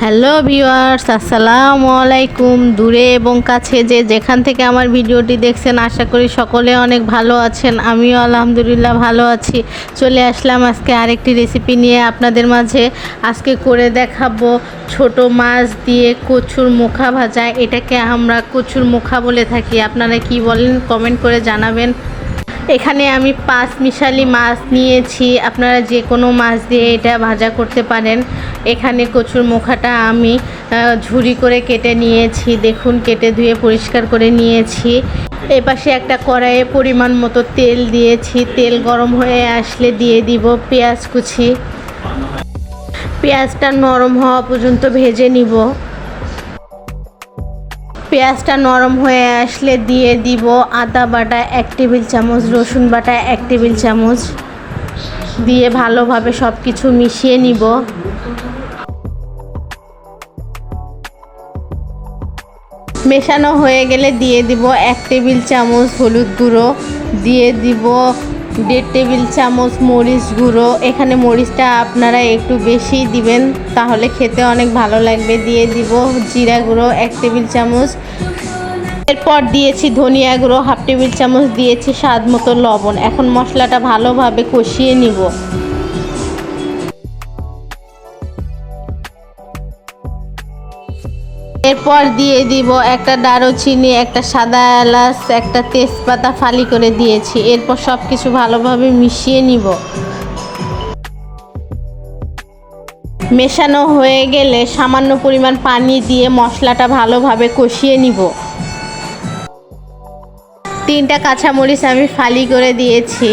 Hello viewers, আসসালামু আলাইকুম। দূরে এবং কাছে যে যেখান থেকে আমার ভিডিওটি দেখছেন, আশা করি সকলে অনেক ভালো আছেন। আমিও আলহামদুলিল্লাহ ভালো আছি। চলে আসলাম আজকে আরেকটি রেসিপি নিয়ে আপনাদের মাঝে। আজকে করে দেখাবো ছোট মাছ দিয়ে কচুর মুখা ভাজা। এটাকে আমরা কচুর মুখা বলে থাকি। আপনারা কি বলেন কমেন্ট করে জানাবেন। এখানে আমি 5 মিশালি মাছ নিয়েছি। আপনারা যে কোনো মাছ দিয়ে এটা ভাজা করতে পারেন। এখানে কচুর মুখাটা আমি ঝুরি করে কেটে নিয়েছি। দেখুন, কেটে ধুয়ে পরিষ্কার করে নিয়েছি। এপাশে একটা কড়াইয়ে পরিমাণ মতো তেল দিয়েছি। তেল গরম হয়ে আসলে দিয়ে দিব পেঁয়াজ কুচি। পেঁয়াজটা নরম হওয়া পর্যন্ত ভেজে নিব। পেঁয়াজটা নরম হয়ে আসলে দিয়ে দিব আদা বাটা 1 টেবিল চামচ, রসুন বাটা 1 টেবিল চামচ দিয়ে ভালোভাবে সব কিছু মিশিয়ে নিব। মেশানো হয়ে গেলে দিয়ে দিব 1 টেবিল চামচ হলুদ গুঁড়ো, দিয়ে দিব 1.5 টেবিল চামচ মরিচ গুঁড়ো। এখানে মরিচটা আপনারা একটু বেশি দিবেন, তাহলে খেতে অনেক ভালো লাগবে। দিয়ে দিব জিরা গুঁড়ো 1 টেবিল চামচ। এরপর দিয়েছি ধনিয়া গুঁড়ো 1/2 টেবিল চামচ, দিয়েছি স্বাদ মতো লবণ। এখন মশলাটা ভালোভাবে কষিয়ে নিব। এরপর দিয়ে দিব একটা দারুচিনি, একটা সাদা এলাচ, একটা তেজপাতা ফালি করে দিয়েছি। এরপর সব কিছু ভালোভাবে মিশিয়ে নিব। মেশানো হয়ে গেলে সামান্য পরিমাণ পানি দিয়ে মশলাটা ভালোভাবে কষিয়ে নিব। 3টা কাঁচামরিচ আমি ফালি করে দিয়েছি।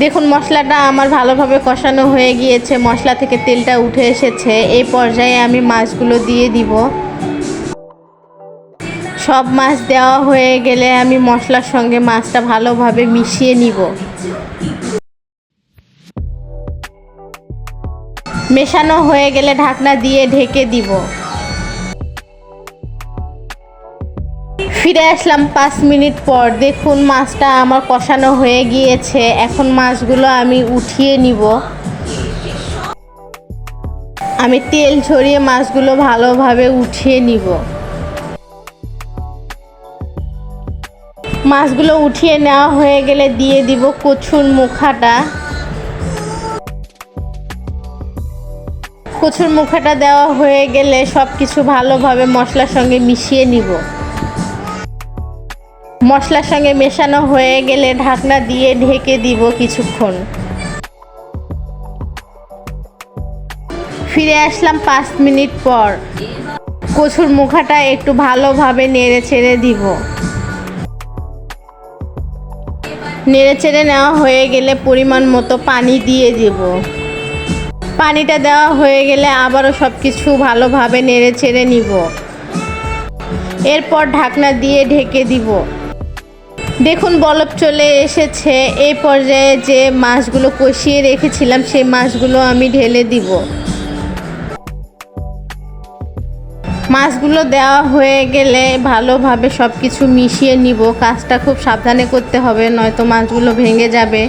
দেখুন, মশলাটা আমার ভালোভাবে কষানো হয়ে গিয়েছে। মশলা থেকে তেলটা উঠে এসেছে। এই পর্যায়ে আমি মাছগুলো দিয়ে দিব। সব মাছ দেওয়া হয়ে গেলে আমি মশলার সঙ্গে মাছটা ভালোভাবে মিশিয়ে নিব। মেশানো হয়ে গেলে ঢাকনা দিয়ে ঢেকে দিব। ফিরে আসলাম 5 মিনিট পর। দেখুন, মাছটা আমার কষানো হয়ে গিয়েছে। এখন মাছগুলো আমি উঠিয়ে নিব। আমি তেল ঝরিয়ে মাছগুলো ভালোভাবে উঠিয়ে নিব। মাছগুলো উঠিয়ে নেওয়া হয়ে গেলে দিয়ে দিব কচুর মুখাটা। কচুর মুখাটা দেওয়া হয়ে গেলে সব কিছু ভালোভাবে মশলার সঙ্গে মিশিয়ে নিব। মশলার সঙ্গে মেশানো হয়ে গেলে ঢাকনা দিয়ে ঢেকে দিব কিছুক্ষণ। ফিরে আসলাম 5 মিনিট পর। কচুর মুখাটা একটু ভালোভাবে নেড়ে চেড়ে দিব। নেড়ে চেড়ে নেওয়া হয়ে গেলে পরিমাণ মতো পানি দিয়ে দিব। পানিটা দেওয়া হয়ে গেলে আবারও সব কিছু ভালোভাবে নেড়ে চেড়ে নিব। এরপর ঢাকনা দিয়ে ঢেকে দিব। দেখুন, বলক চলে এসেছে। এই পর্যায়ে যে মাছগুলো কষিয়ে রেখেছিলাম সেই মাছগুলো আমি ঢেলে দিব। মাছগুলো দেওয়া হয়ে গেলে ভালোভাবে সব কিছু মিশিয়ে নিব। কাজটা খুব সাবধানে করতে হবে, নয়তো মাছগুলো ভেঙে যাবে।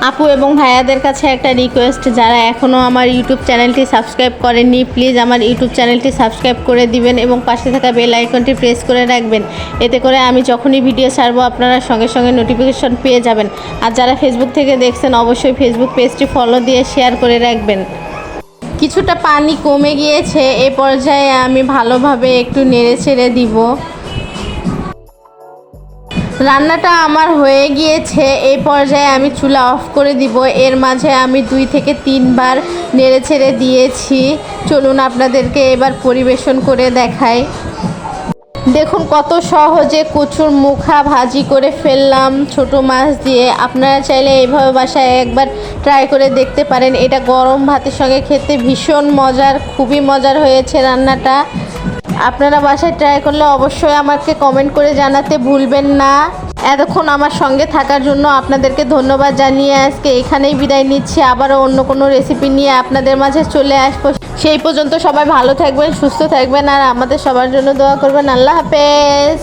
আপু এবং ভাইয়াদের কাছে একটা রিকোয়েস্ট, যারা এখনও আমার ইউটিউব চ্যানেলটি সাবস্ক্রাইব করেননি, প্লিজ আমার ইউটিউব চ্যানেলটি সাবস্ক্রাইব করে দিবেন এবং পাশে থাকা বেল আইকনটি প্রেস করে রাখবেন। এতে করে আমি যখনই ভিডিও ছাড়বো আপনারা সঙ্গে সঙ্গে নোটিফিকেশন পেয়ে যাবেন। আর যারা ফেসবুক থেকে দেখছেন, অবশ্যই ফেসবুক পেজটি ফলো দিয়ে শেয়ার করে রাখবেন। কিছুটা পানি কমে গিয়েছে। এ পর্যায়ে আমি ভালোভাবে একটু নেড়ে ছেড়ে দিব। রান্নাটা আমার হয়ে গিয়েছে। এই পর্যায়ে আমি চুলা অফ করে দিব। এর মাঝে আমি 2 থেকে 3 বার নেড়ে ছেড়ে দিয়েছি। চলুন আপনাদেরকে এবার পরিবেশন করে দেখাই। দেখুন, কত সহজে কচুর মুখা ভাজি করে ফেললাম ছোট মাছ দিয়ে। আপনারা চাইলে এইভাবে বাসায় একবার ট্রাই করে দেখতে পারেন। এটা গরম ভাতের সঙ্গে খেতে ভীষণ মজার, খুবই মজার হয়েছে রান্নাটা। আপনারা বাসায় ট্রাই করলে অবশ্যই আমাকে কমেন্ট করে জানাতে ভুলবেন না। এতক্ষণ আমার সঙ্গে থাকার জন্য আপনাদেরকে ধন্যবাদ জানিয়ে আজকে এখানেই বিদায় নিচ্ছি। আবারও অন্য কোনো রেসিপি নিয়ে আপনাদের মাঝে চলে আসবো। সেই পর্যন্ত সবাই ভালো থাকবেন, সুস্থ থাকবেন আর আমাদের সবার জন্য দোয়া করবেন। আল্লাহ হাফেজ।